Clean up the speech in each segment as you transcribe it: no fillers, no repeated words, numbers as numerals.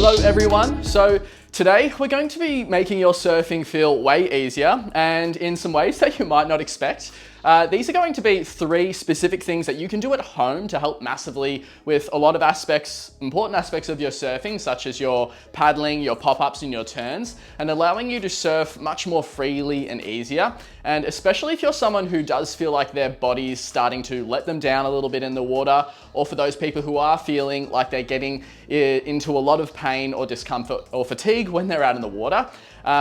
Hello everyone. So today we're going to be making your surfing feel way easier and in some ways that you might not expect. These are going to be 3 specific things that you can do at home to help massively with a lot of aspects, important aspects of your surfing, such as your paddling, your pop-ups and your turns, and allowing you to surf much more freely and easier. And especially if you're someone who does feel like their body's starting to let them down a little bit in the water, or for those people who are feeling like they're getting into a lot of pain or discomfort or fatigue when they're out in the water,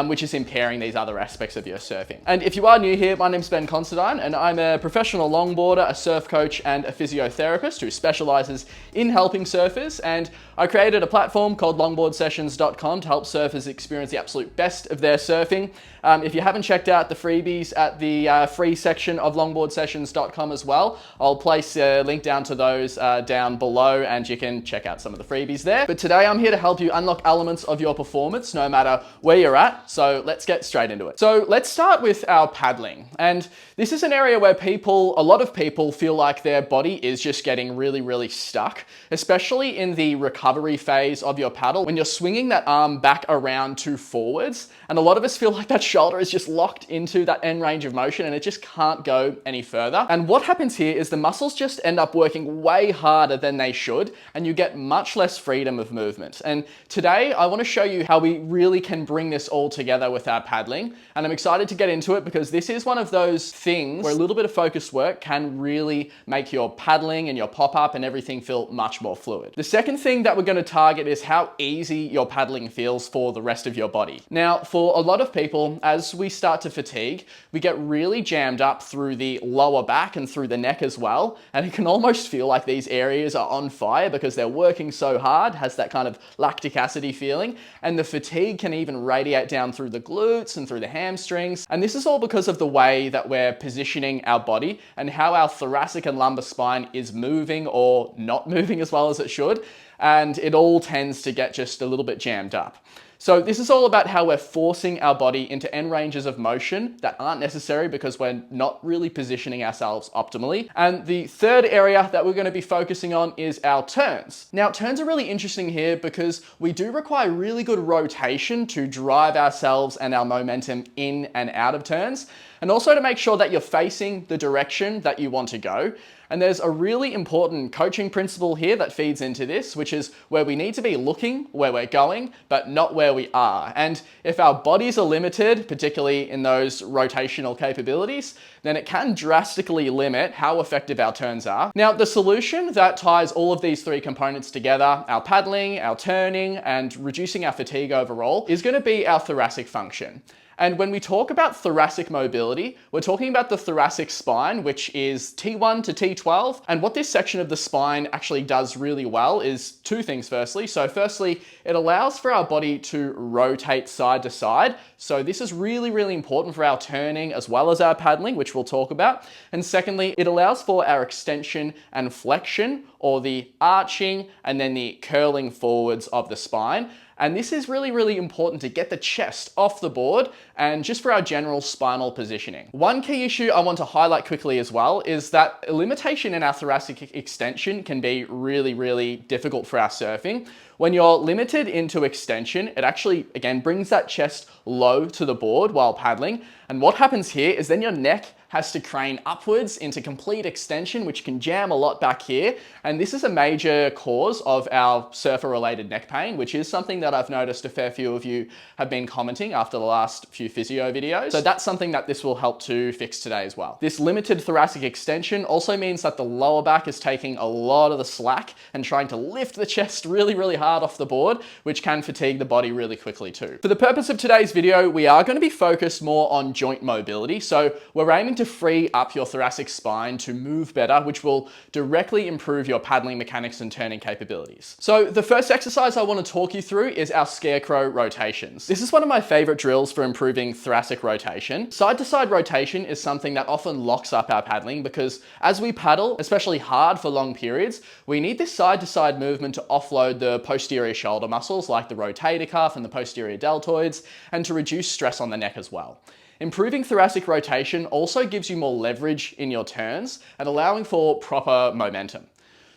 which is impairing these other aspects of your surfing. And if you are new here, my name's Considine, and I'm a professional longboarder, a surf coach, and a physiotherapist who specializes in helping surfers. And I created a platform called longboardsessions.com to help surfers experience the absolute best of their surfing. If you haven't checked out the freebies at the free section of longboardsessions.com as well, I'll place a link down to those down below and you can check out some of the freebies there. But today I'm here to help you unlock elements of your performance no matter where you're at. So let's get straight into it. So let's start with our paddling. And this is an area where a lot of people feel like their body is just getting really stuck, especially in the recovery phase of your paddle when you're swinging that arm back around to forwards. And a lot of us feel like that shoulder is just locked into that end range of motion and it just can't go any further. And what happens here is the muscles just end up working way harder than they should and you get much less freedom of movement. And today I want to show you how we really can bring this all together with our paddling. And I'm excited to get into it because this is one of those things where a little bit of focused work can really make your paddling and your pop-up and everything feel much more fluid. The second thing that we're going to target is how easy your paddling feels for the rest of your body. Now, for a lot of people, as we start to fatigue, we get really jammed up through the lower back and through the neck as well. And it can almost feel like these areas are on fire because they're working so hard, has that kind of lactic acid-y feeling. And the fatigue can even radiate down through the glutes and through the hamstrings. And this is all because of the way that we're positioning our body and how our thoracic and lumbar spine is moving or not moving as well as it should. And it all tends to get just a little bit jammed up. So this is all about how we're forcing our body into end ranges of motion that aren't necessary because we're not really positioning ourselves optimally. And the third area that we're going to be focusing on is our turns. Now, turns are really interesting here because we do require really good rotation to drive ourselves and our momentum in and out of turns, and also to make sure that you're facing the direction that you want to go. And there's a really important coaching principle here that feeds into this, which is where we need to be looking where we're going, but not where we are. And if our bodies are limited, particularly in those rotational capabilities, then it can drastically limit how effective our turns are. Now, the solution that ties all of these 3 components together, our paddling, our turning, and reducing our fatigue overall, is going to be our thoracic function. And when we talk about thoracic mobility, we're talking about the thoracic spine, which is T1 to T12. And what this section of the spine actually does really well is 2 things firstly. So firstly, it allows for our body to rotate side to side. So this is really important for our turning as well as our paddling, which we'll talk about. And secondly, it allows for our extension and flexion, or the arching and then the curling forwards of the spine. And this is really important to get the chest off the board and just for our general spinal positioning. One key issue I want to highlight quickly as well is that a limitation in our thoracic extension can be really difficult for our surfing. When you're limited into extension, it actually, again, brings that chest low to the board while paddling. And what happens here is then your neck has to crane upwards into complete extension, which can jam a lot back here. And this is a major cause of our surfer-related neck pain, which is something that I've noticed a fair few of you have been commenting after the last few physio videos. So that's something that this will help to fix today as well. This limited thoracic extension also means that the lower back is taking a lot of the slack and trying to lift the chest really hard off the board, which can fatigue the body really quickly too. For the purpose of today's video, we are going to be focused more on joint mobility. So we're aiming to free up your thoracic spine to move better, which will directly improve your paddling mechanics and turning capabilities. So the first exercise I want to talk you through is our Scarecrow Rotations. This is one of my favorite drills for improving thoracic rotation. Side-to-side rotation is something that often locks up our paddling because as we paddle, especially hard for long periods, we need this side-to-side movement to offload the posterior shoulder muscles like the rotator cuff and the posterior deltoids, and to reduce stress on the neck as well. Improving thoracic rotation also gives you more leverage in your turns and allowing for proper momentum.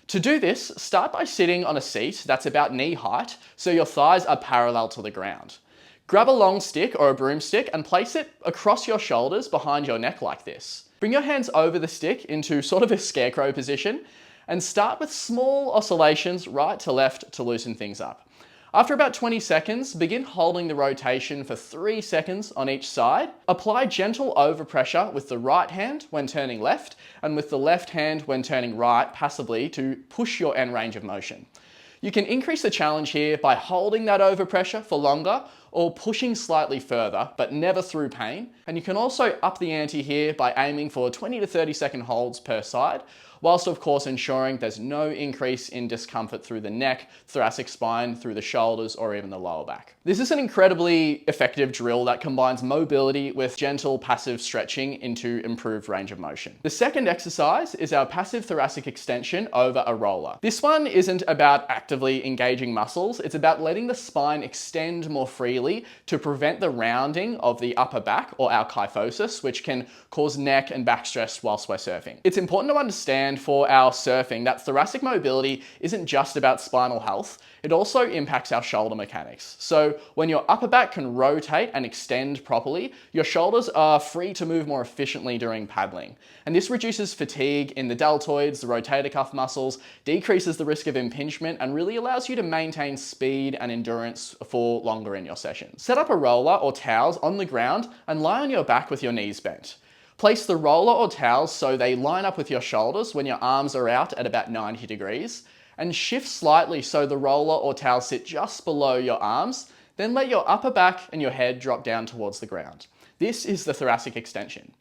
To do this, start by sitting on a seat that's about knee height so your thighs are parallel to the ground. Grab a long stick or a broomstick and place it across your shoulders behind your neck like this. Bring your hands over the stick into sort of a scarecrow position and start with small oscillations right to left to loosen things up. After about 20 seconds, begin holding the rotation for 3 seconds on each side. Apply gentle overpressure with the right hand when turning left and with the left hand when turning right passively to push your end range of motion. You can increase the challenge here by holding that overpressure for longer or pushing slightly further, but never through pain. And you can also up the ante here by aiming for 20 to 30 second holds per side, whilst of course ensuring there's no increase in discomfort through the neck, thoracic spine, through the shoulders, or even the lower back. This is an incredibly effective drill that combines mobility with gentle passive stretching into improved range of motion. The second exercise is our passive thoracic extension over a roller. This one isn't about actively engaging muscles, it's about letting the spine extend more freely to prevent the rounding of the upper back or our kyphosis, which can cause neck and back stress whilst we're surfing. It's important to understand for our surfing that thoracic mobility isn't just about spinal health, it also impacts our shoulder mechanics. So when your upper back can rotate and extend properly, your shoulders are free to move more efficiently during paddling. And this reduces fatigue in the deltoids, the rotator cuff muscles, decreases the risk of impingement, and really allows you to maintain speed and endurance for longer in your sessions. Set up a roller or towels on the ground and lie on your back with your knees bent. Place the roller or towels so they line up with your shoulders when your arms are out at about 90 degrees, and shift slightly so the roller or towel sit just below your arms, then let your upper back and your head drop down towards the ground. This is the thoracic extension.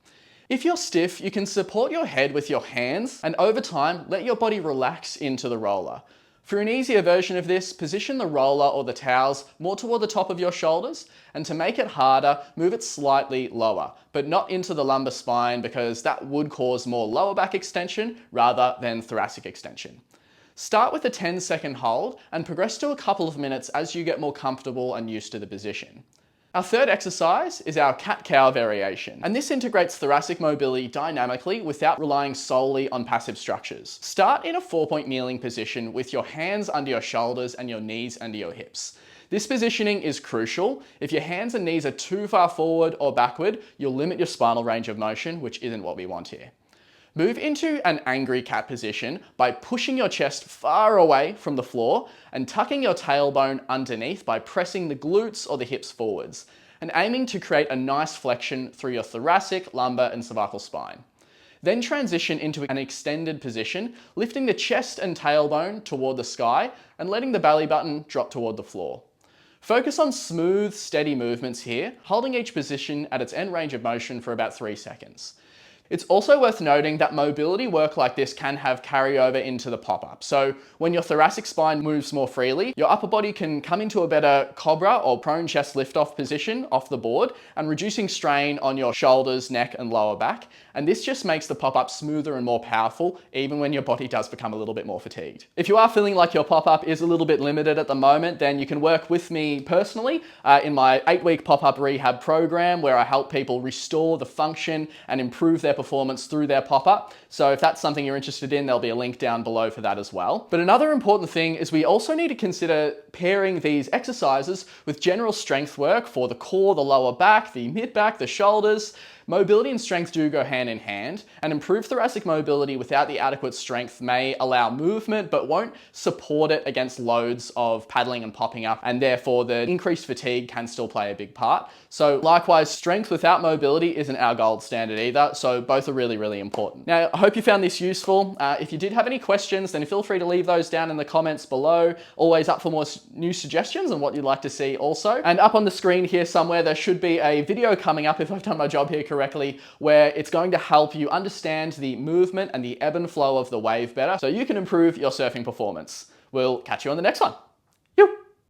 If you're stiff, you can support your head with your hands and over time, let your body relax into the roller. For an easier version of this, position the roller or the towels more toward the top of your shoulders, and to make it harder, move it slightly lower, but not into the lumbar spine because that would cause more lower back extension rather than thoracic extension. Start with a 10-second hold and progress to a couple of minutes as you get more comfortable and used to the position. Our third exercise is our cat-cow variation, and this integrates thoracic mobility dynamically without relying solely on passive structures. Start in a 4-point kneeling position with your hands under your shoulders and your knees under your hips. This positioning is crucial. If your hands and knees are too far forward or backward, you'll limit your spinal range of motion, which isn't what we want here. Move into an angry cat position by pushing your chest far away from the floor and tucking your tailbone underneath by pressing the glutes or the hips forwards and aiming to create a nice flexion through your thoracic, lumbar, and cervical spine. Then transition into an extended position, lifting the chest and tailbone toward the sky and letting the belly button drop toward the floor. Focus on smooth, steady movements here, holding each position at its end range of motion for about 3 seconds. It's also worth noting that mobility work like this can have carryover into the pop-up. So when your thoracic spine moves more freely, your upper body can come into a better cobra or prone chest lift-off position off the board and reducing strain on your shoulders, neck, and lower back. And this just makes the pop-up smoother and more powerful, even when your body does become a little bit more fatigued. If you are feeling like your pop-up is a little bit limited at the moment, then you can work with me personally in my 8-week pop-up rehab program where I help people restore the function and improve their performance through their pop-up. So if that's something you're interested in, there'll be a link down below for that as well. But another important thing is we also need to consider pairing these exercises with general strength work for the core, the lower back, the mid-back, the shoulders. Mobility and strength do go hand in hand, and improved thoracic mobility without the adequate strength may allow movement but won't support it against loads of paddling and popping up, and therefore the increased fatigue can still play a big part. So likewise, strength without mobility isn't our gold standard either, so both are really, really important. Now, I hope you found this useful. If you did have any questions, then feel free to leave those down in the comments below. Always up for more new suggestions and what you'd like to see also. And up on the screen here somewhere, there should be a video coming up, if I've done my job here correctly, where it's going to help you understand the movement and the ebb and flow of the wave better so you can improve your surfing performance. We'll catch you on the next one.